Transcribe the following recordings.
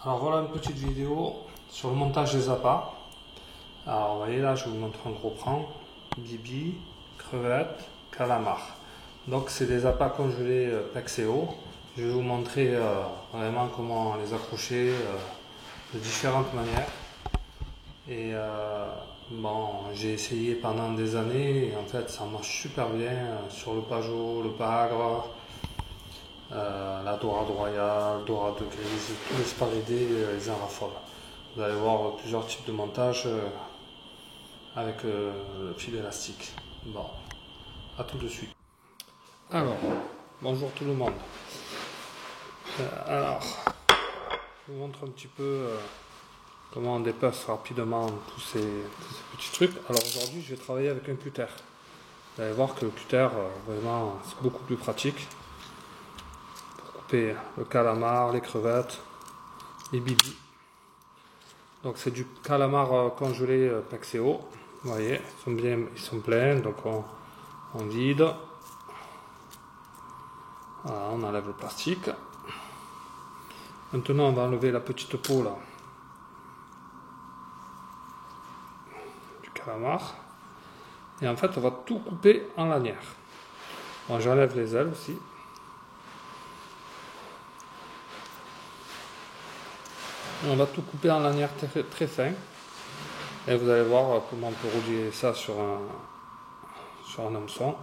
Alors voilà une petite vidéo sur le montage des appâts. Alors vous voyez là, je vous montre un gros plan. Bibi, crevettes, calamar. Donc c'est des appâts congelés Plexeo. Je vais vous montrer vraiment comment les accrocher de différentes manières. Et bon, j'ai essayé pendant des années et en fait ça marche super bien sur le Pajot, le Pagre, la dorade royale, dorade grise, tous les sparidés, les en raffolent. Vous allez voir plusieurs types de montage avec le fil élastique. Bon, à tout de suite. Alors, bonjour tout le monde. Alors, je vous montre un petit peu comment on dépasse rapidement tous ces petits trucs. Alors aujourd'hui, je vais travailler avec un cutter. Vous allez voir que le cutter, vraiment, c'est beaucoup plus pratique. Le calamar, les crevettes, les bibis. Donc c'est du calamar congelé Plexeo. Vous voyez, ils sont pleins, donc on vide. Voilà, on enlève le plastique. Maintenant on va enlever la petite peau là du calamar. Et en fait on va tout couper en lanières. Bon, j'enlève les ailes aussi. On va tout couper en lanières très, très fin. Et vous allez voir comment on peut relier ça sur un hameçon.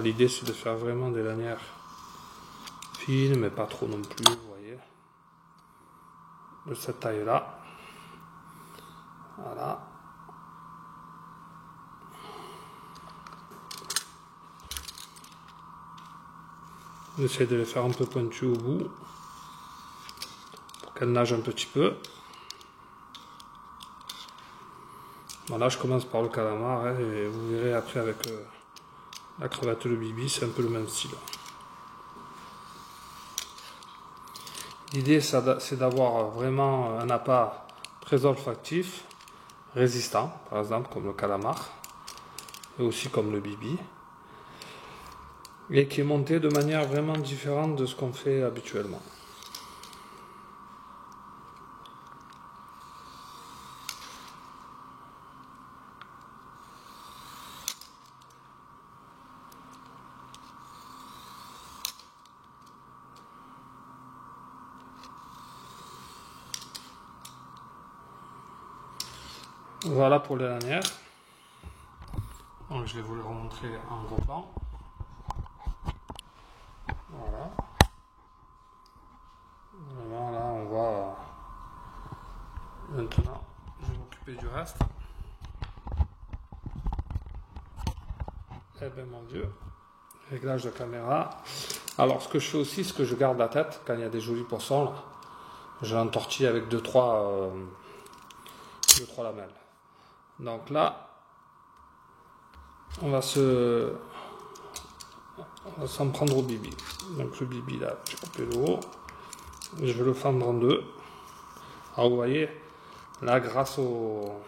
L'idée c'est de faire vraiment des lanières fines, mais pas trop non plus, vous voyez. De cette taille là. Voilà. J'essaie de les faire un peu pointues au bout pour qu'elles nagent un petit peu. Voilà, je commence par le calamar hein, et vous verrez après avec la crevette et le bibi, c'est un peu le même style. L'idée c'est d'avoir vraiment un appât très olfactif, résistant, par exemple comme le calamar, et aussi comme le bibi, et qui est monté de manière vraiment différente de ce qu'on fait habituellement. Voilà pour les lanières. Donc je vais vous les remontrer en gros plan. Voilà. Vraiment là on va maintenant je vais m'occuper du reste. Eh ben mon dieu, réglage de caméra. Alors ce que je fais aussi, c'est que je garde la tête quand il y a des jolis poissons là. Je l'entortille avec 2-3 lamelles. Donc là, on va s'en prendre au bibi. Donc le bibi là, j'ai coupé le haut. Je vais le fendre en deux. Alors vous voyez, là grâce au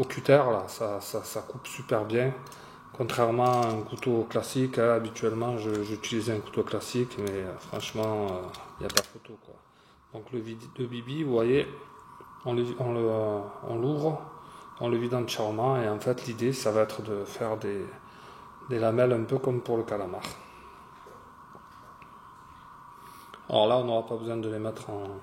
cutter là, ça coupe super bien. Contrairement à un couteau classique, hein, habituellement j'utilisais un couteau classique, mais franchement, il n'y a pas photo quoi. Donc le bibi, vous voyez, on l'ouvre, on le vide entièrement, et en fait l'idée ça va être de faire des lamelles un peu comme pour le calamar. Alors là on n'aura pas besoin de les mettre en...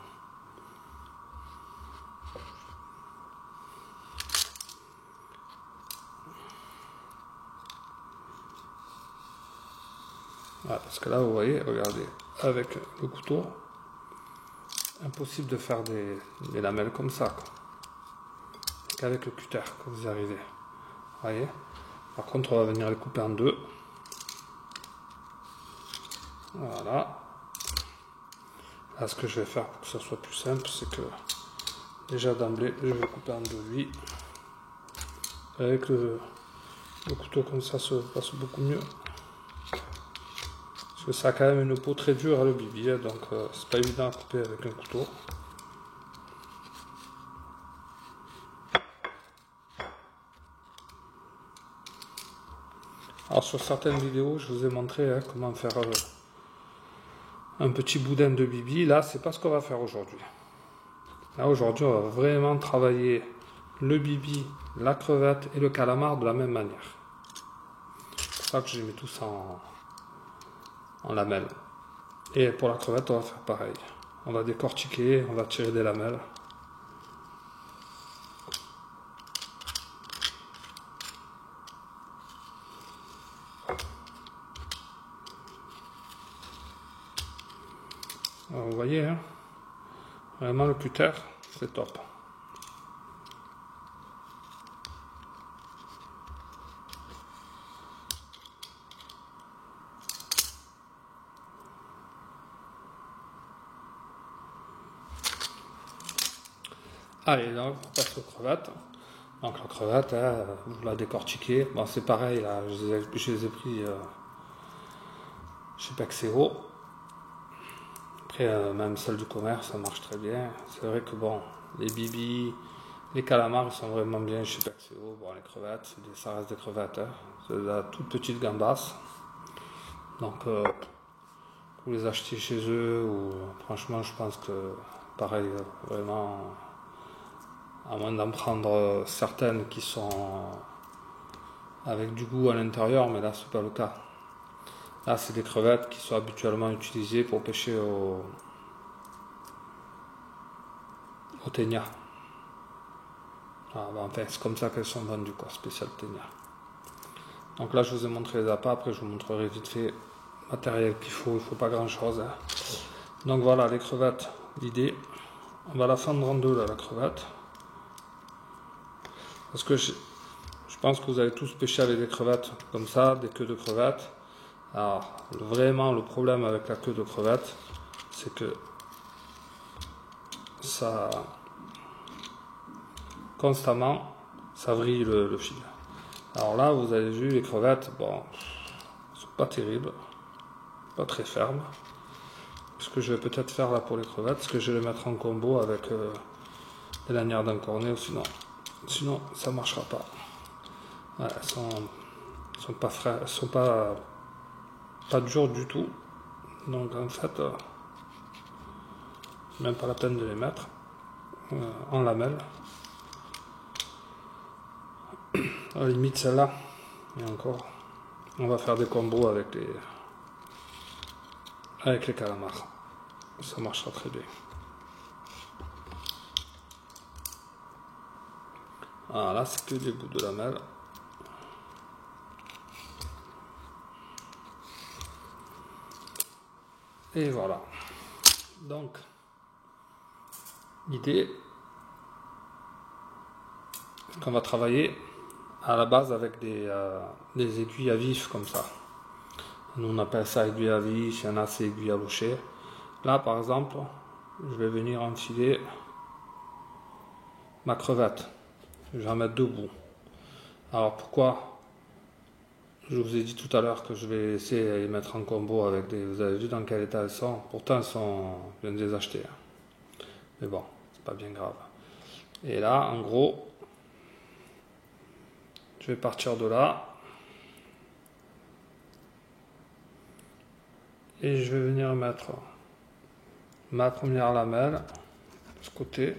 Voilà, parce que là vous voyez, regardez, avec le couteau, impossible de faire des lamelles comme ça, quoi. Qu'avec le cutter que vous y arrivez. Vous voyez. Par contre, on va venir les couper en deux. Voilà. Là, ce que je vais faire pour que ça soit plus simple, c'est que déjà d'emblée, je vais couper en deux lui. Avec le couteau comme ça passe beaucoup mieux. Parce que ça a quand même une peau très dure, le bibi, donc c'est pas évident à couper avec un couteau. Alors sur certaines vidéos, je vous ai montré comment faire un petit boudin de bibi. Là, c'est pas ce qu'on va faire aujourd'hui. Là, aujourd'hui, on va vraiment travailler le bibi, la crevette et le calamar de la même manière. C'est pour ça que je les mets tous en lamelles. Et pour la crevette, on va faire pareil. On va décortiquer, on va tirer des lamelles. Alors, vous voyez, hein, vraiment le cutter, c'est top. Allez, donc on passe aux crevettes. Donc la crevette, vous la décortiquez. Bon, c'est pareil, là, je les ai pris chez Pexeo. Après, même celle du commerce, ça marche très bien. C'est vrai que bon, les bibis, les calamars, ils sont vraiment bien chez Pexeo. Bon, les crevettes, ça reste des crevettes. Hein. C'est de la toute petite gambasse. Donc, vous les achetez chez eux, ou franchement, je pense que pareil, vraiment, à moins d'en prendre certaines qui sont avec du goût à l'intérieur, mais là, c'est pas le cas. Là, c'est des crevettes qui sont habituellement utilisées pour pêcher au ténia. Ah, bah, enfin, c'est comme ça qu'elles sont vendues, quoi, spécial ténia. Donc là, je vous ai montré les appâts. Après, je vous montrerai vite fait le matériel qu'il faut. Il ne faut pas grand-chose. Hein. Donc voilà, les crevettes. L'idée, on va la fendre en deux, là, la crevette. Parce que je pense que vous allez tous pêcher avec des crevettes comme ça, des queues de crevettes. Alors, vraiment, le problème avec la queue de crevette, c'est que ça, constamment, ça vrille le fil. Alors là, vous avez vu, les crevettes, bon, sont pas terribles, pas très fermes. Ce que je vais peut-être faire là pour les crevettes, c'est que je vais les mettre en combo avec des lanières d'encornet, sinon ça marchera pas. Ouais, elles sont pas frais, elles sont pas dures du tout. Donc en fait, même pas la peine de les mettre en lamelles. À la limite celle-là, et encore, on va faire des combos avec les calamars. Ça marchera très bien. Ah là, c'est que des bouts de lamelles. Et voilà. Donc, l'idée, c'est qu'on va travailler à la base avec des aiguilles à vif comme ça. Nous on appelle ça aiguille à vif, il y en a c'est aiguille à boucher. Là par exemple, je vais venir enfiler ma crevette. Je vais en mettre deux bouts. Alors pourquoi? Je vous ai dit tout à l'heure que je vais essayer de les mettre en combo avec des... Vous avez vu dans quel état elles sont. Pourtant elles sont... Je viens de les acheter. Mais bon, c'est pas bien grave. Et là, en gros, je vais partir de là. Et je vais venir mettre ma première lamelle de ce côté.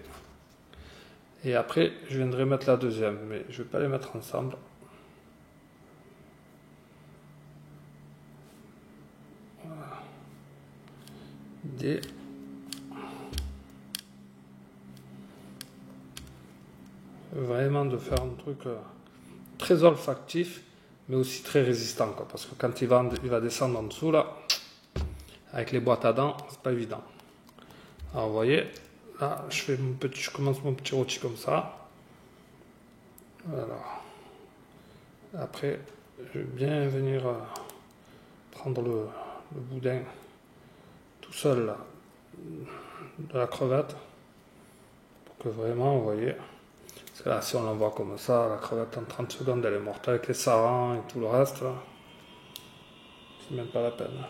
Et après, je viendrai mettre la deuxième. Mais je ne vais pas les mettre ensemble. Voilà. L'idée, vraiment de faire un truc très olfactif, mais aussi très résistant, quoi, parce que quand il va descendre en dessous là, avec les boîtes à dents, c'est pas évident. Alors vous voyez, là je commence mon petit rôti comme ça. Voilà. Après, je vais bien venir prendre le boudin tout seul là, de la crevette, pour que vraiment, vous voyez. Parce que là, si on l'envoie comme ça, la crevette en 30 secondes, elle est morte avec les sarans et tout le reste. C'est même pas la peine.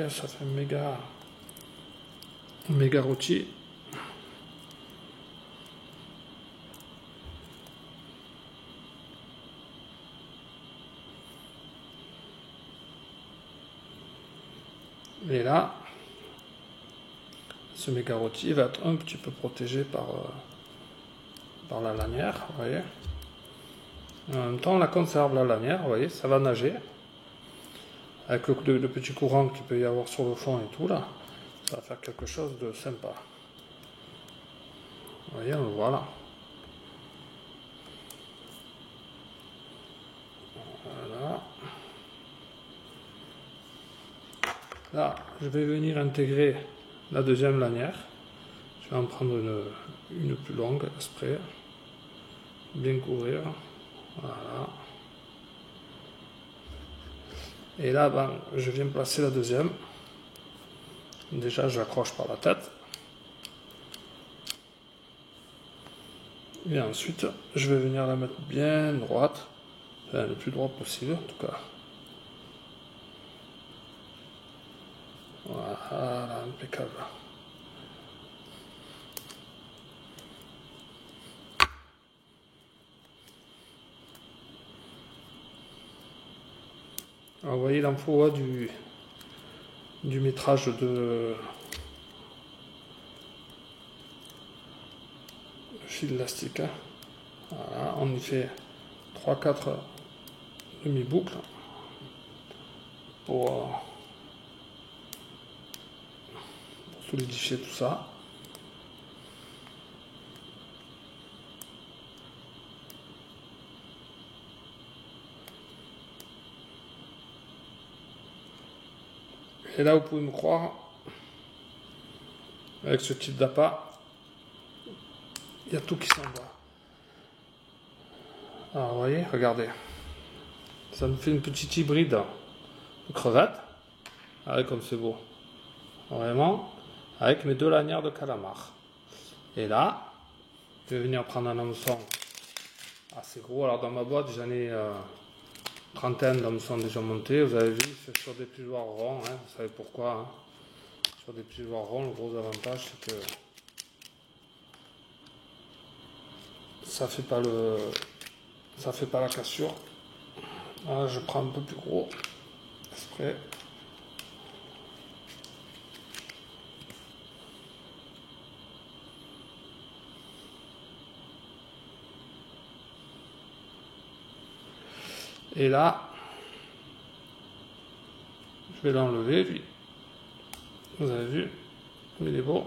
voyez, ça fait méga rôti. Et là, ce méga rôti va être un petit peu protégé par la lanière, vous voyez. En même temps, on la conserve, la lanière, vous voyez, ça va nager. Avec le petit courant qu'il peut y avoir sur le fond et tout, là, ça va faire quelque chose de sympa. Vous voyez, on le voit là. Voilà. Là, je vais venir intégrer la deuxième lanière. Je vais en prendre une plus longue, exprès. Bien couvrir. Voilà. Et là, ben, je viens placer la deuxième. Déjà, je l'accroche par la tête. Et ensuite, je vais venir la mettre bien droite. Enfin, le plus droit possible, en tout cas. Voilà, impeccable. Alors, vous voyez, il en faut du métrage de fil élastique. Hein. Voilà, on y fait 3-4 demi-boucles pour solidifier tout ça. Et là, vous pouvez me croire, avec ce type d'appât, il y a tout qui s'en va. Alors, vous voyez, regardez. Ça me fait une petite hybride de crevette. Regardez comme c'est beau. Vraiment, avec mes deux lanières de calamar. Et là, je vais venir prendre un hameçon assez gros. Alors, dans ma boîte, j'en ai trentaine d'hameçons déjà montés. Vous avez vu, c'est sur des pigeoirs ronds. Hein, vous savez pourquoi. Hein. Sur des pigeoirs ronds, le gros avantage, c'est que ça fait pas la cassure. Là, je prends un peu plus gros, exprès. Et là, je vais l'enlever, lui. Vous avez vu, il est beau.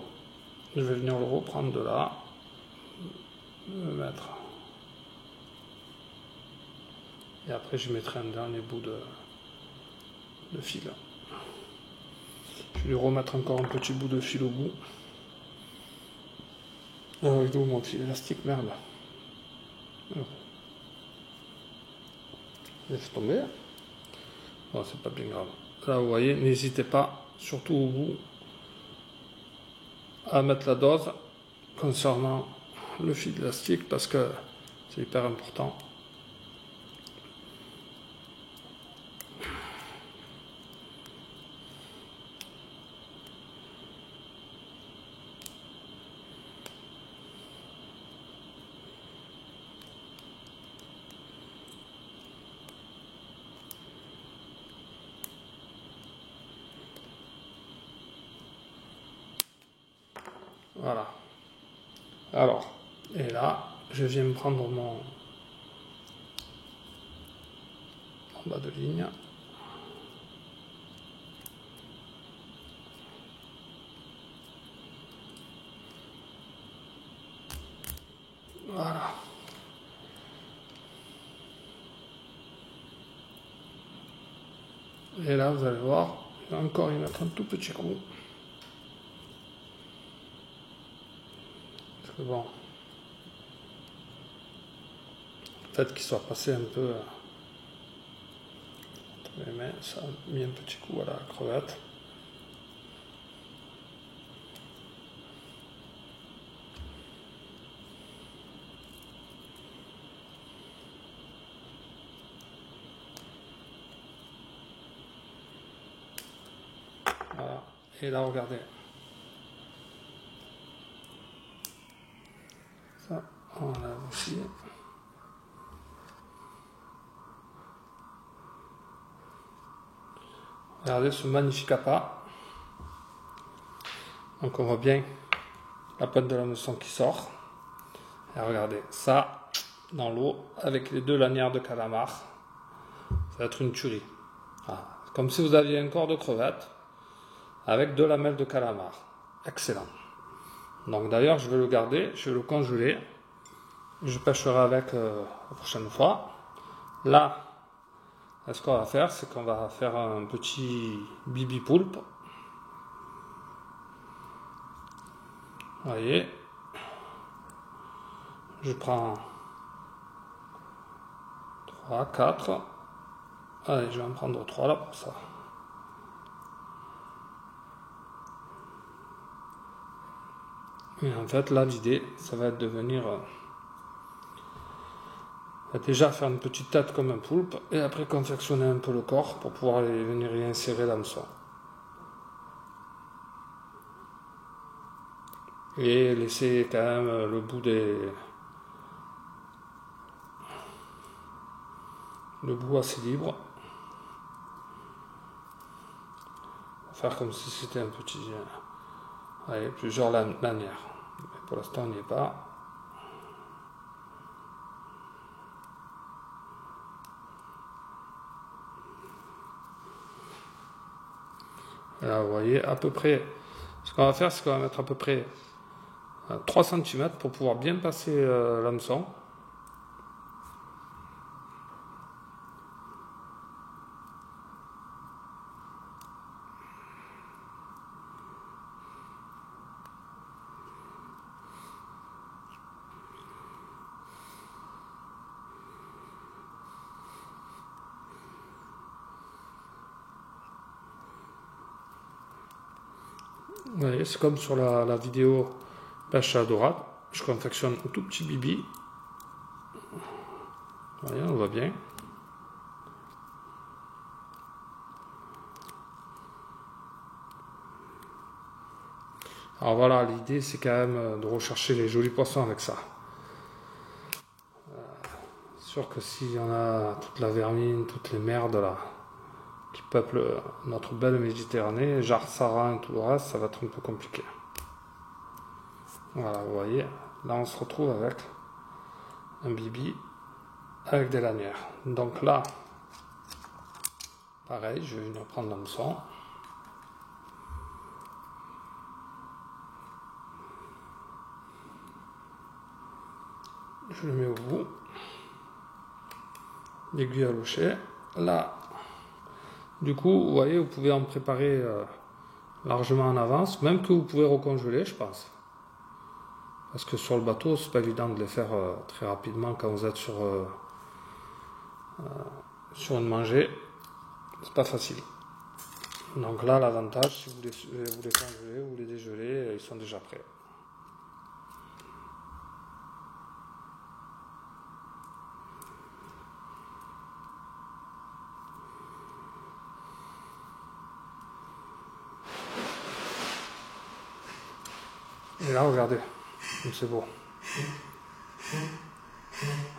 Je vais venir le reprendre de là, le mettre. Et après, je mettrai un dernier bout de fil. Je vais lui remettre encore un petit bout de fil au bout. Alors, il est où mon fil élastique, merde. Laisse tomber. Bon, c'est pas bien grave. Là, vous voyez, n'hésitez pas, surtout au bout, à mettre la dose concernant le fil élastique parce que c'est hyper important. Voilà. Alors, et là, je viens me prendre mon en bas de ligne. Voilà. Et là, vous allez voir, je vais encore y mettre un tout petit coup. Parce que bon, peut-être qu'il soit passé un peu entre les mains, ça a mis un petit coup à la crevette. Et là, regardez. Ça, on l'a aussi. Regardez ce magnifique appât. Donc on voit bien la pointe de l'hameçon qui sort. Et regardez, ça, dans l'eau, avec les deux lanières de calamar, ça va être une tuerie. Voilà. Comme si vous aviez un corps de crevette avec deux lamelles de calamar. Excellent. Donc d'ailleurs, je vais le garder, je vais le congeler. Je pêcherai avec la prochaine fois. Là, ce qu'on va faire, c'est qu'on va faire un petit bibi poulpe. Vous voyez, je prends 3, 4. Allez, je vais en prendre 3 là pour ça. Et en fait, là, l'idée, ça va être de venir déjà faire une petite tête comme un poulpe et après confectionner un peu le corps pour pouvoir venir y insérer l'hameçon. Et laisser quand même le bout assez libre. Faire comme si c'était un petit plusieurs lanières. Mais pour l'instant, on n'y est pas. Et là, vous voyez, à peu près, ce qu'on va faire, c'est qu'on va mettre à peu près 3 cm pour pouvoir bien passer l'hameçon. Vous voyez, c'est comme sur la vidéo pêche à dorade. Je confectionne un tout petit bibi. Vous voyez, on voit bien. Alors voilà, l'idée c'est quand même de rechercher les jolis poissons avec ça. C'est sûr que s'il y en a toute la vermine, toutes les merdes là, qui peuplent notre belle Méditerranée, jarre, sarin et tout le reste, ça va être un peu compliqué. Voilà, vous voyez, là on se retrouve avec un bibi avec des lanières. Donc là, pareil, je vais venir prendre l'hameçon. Je le mets au bout. L'aiguille à locher. Là, du coup, vous voyez, vous pouvez en préparer largement en avance, même que vous pouvez recongeler, je pense. Parce que sur le bateau, c'est pas évident de les faire très rapidement quand vous êtes sur une mangée. C'est pas facile. Donc là, l'avantage, si vous les congelez ou les dégelez, ils sont déjà prêts. Et là, regardez, c'est beau.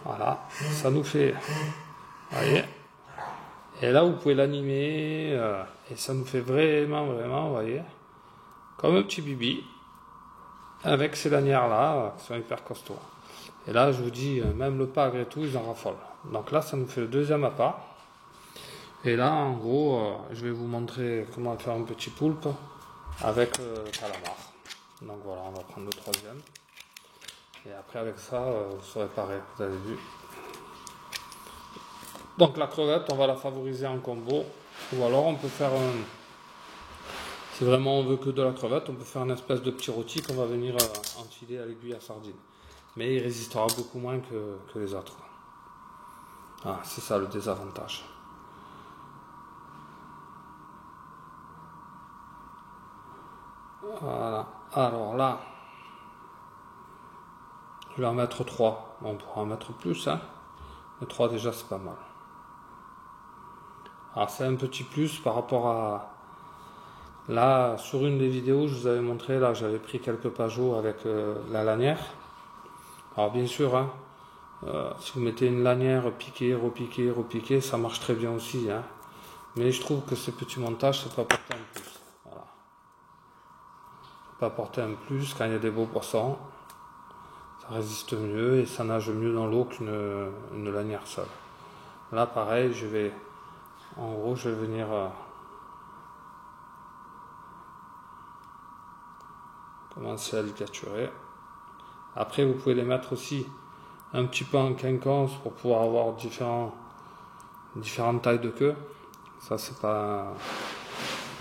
Voilà, ça nous fait, vous voyez. Et là, vous pouvez l'animer, et ça nous fait vraiment, vous voyez, comme un petit bibi, avec ces lanières-là, qui sont hyper costauds. Et là, je vous dis, même le pagre et tout, ils en raffolent. Donc là, ça nous fait le deuxième appât. Et là, en gros, je vais vous montrer comment faire un petit poulpe avec calamar. Donc voilà, on va prendre le troisième. Et après, avec ça, vous serez pareil, vous avez vu. Donc la crevette, on va la favoriser en combo. Ou alors, on peut faire si vraiment on veut que de la crevette, on peut faire une espèce de petit rôti qu'on va venir enfiler à l'aiguille à sardine. Mais il résistera beaucoup moins que les autres. Ah, c'est ça le désavantage. Voilà. Alors là, je vais en mettre 3. Bon, on pourra en mettre plus, hein. Mais 3 déjà, c'est pas mal. Alors c'est un petit plus par rapport à Là, sur une des vidéos, je vous avais montré, là, j'avais pris quelques pageaux avec la lanière. Alors bien sûr, hein, si vous mettez une lanière piquée, repiquée, repiquée, ça marche très bien aussi. Hein. Mais je trouve que ces petits montages, ça peut apporter un plus. Voilà. Ça peut apporter un plus quand il y a des beaux poissons. Ça résiste mieux et ça nage mieux dans l'eau qu'une lanière seule. Là, pareil, en gros, je vais venir commencer à les capturer. Après, vous pouvez les mettre aussi un petit peu en quinconce pour pouvoir avoir différentes tailles de queue. Ça, c'est pas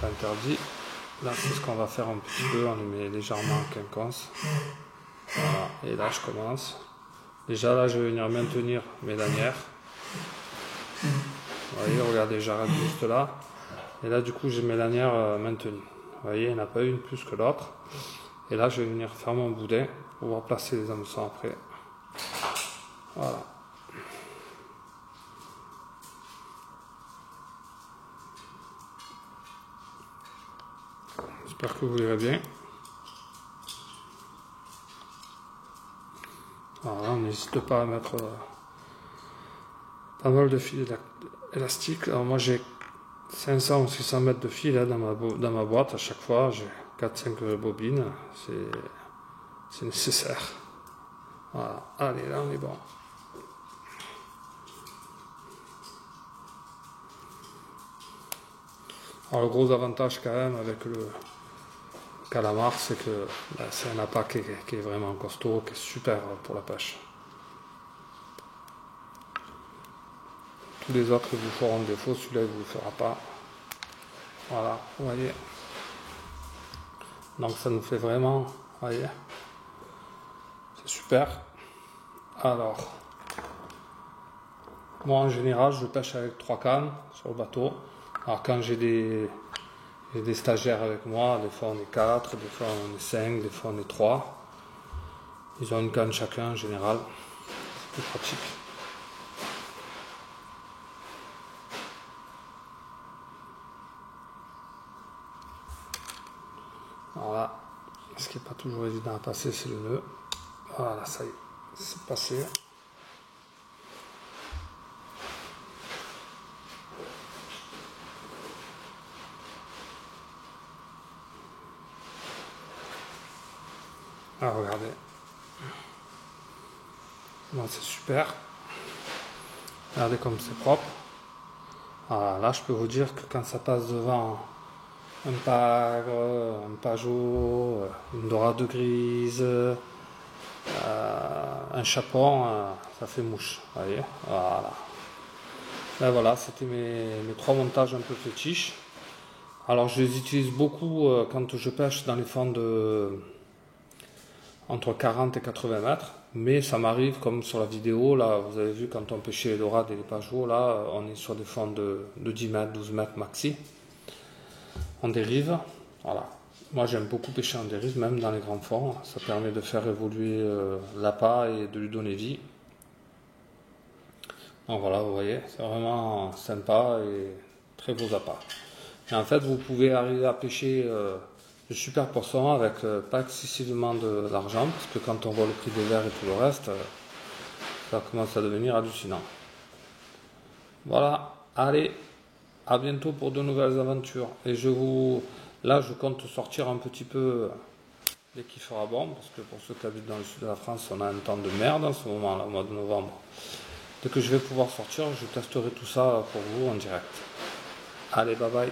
interdit. Là, c'est ce qu'on va faire un petit peu. On les met légèrement en quinconce. Voilà. Et là, je commence. Déjà, là, je vais venir maintenir mes lanières. Vous voyez, regardez, j'arrête juste là. Et là, du coup, j'ai mes lanières maintenues. Vous voyez, il n'y en a pas une plus que l'autre. Et là, je vais venir faire mon boudin pour pouvoir placer les hameçons après. Voilà. J'espère que vous verrez bien. Voilà, n'hésite pas à mettre pas mal de fils élastiques. Alors moi j'ai 500 ou 600 mètres de fil là, dans ma boîte à chaque fois. J'ai 4-5 bobines. C'est nécessaire. Voilà. Allez, là on est bon. Alors le gros avantage quand même avec le calamar, c'est que c'est un appât qui est vraiment costaud, qui est super pour la pêche. Tous les autres vous feront défaut, celui-là il ne vous le fera pas. Voilà, vous voyez. Donc ça nous fait vraiment, vous voyez, c'est super. Alors, moi en général je pêche avec 3 cannes sur le bateau. Alors quand j'ai des stagiaires avec moi, des fois on est 4, des fois on est 5, des fois on est 3. Ils ont une canne chacun en général, c'est plus pratique. Voilà, ce qui n'est pas toujours évident à passer, c'est le nœud. Voilà, ça y est, c'est passé. Ah, regardez. Bon, c'est super. Regardez comme c'est propre. Voilà, là, je peux vous dire que quand ça passe devant un pagre, un pajot, une dorade grise, un chapon, ça fait mouche. Vous voyez, voilà. Là, voilà, c'était mes 3 montages un peu fétiches. Alors, je les utilise beaucoup quand je pêche dans les fonds entre 40 et 80 mètres. Mais ça m'arrive, comme sur la vidéo, là, vous avez vu, quand on pêchait les dorades et les pajots, là, on est sur des fonds de 10 mètres, 12 mètres maxi. En dérive, voilà. Moi, j'aime beaucoup pêcher en dérive, même dans les grands fonds. Ça permet de faire évoluer l'appât et de lui donner vie. Donc voilà, vous voyez, c'est vraiment sympa et très beaux appâts. Et en fait, vous pouvez arriver à pêcher de super poissons avec pas excessivement d'argent, parce que quand on voit le prix des verres et tout le reste, ça commence à devenir hallucinant. Voilà, allez, à bientôt pour de nouvelles aventures. Et là, je compte sortir un petit peu dès qu'il fera bon, parce que pour ceux qui habitent dans le sud de la France, on a un temps de merde en ce moment-là, au mois de novembre. Dès que je vais pouvoir sortir, je testerai tout ça pour vous en direct. Allez, bye bye.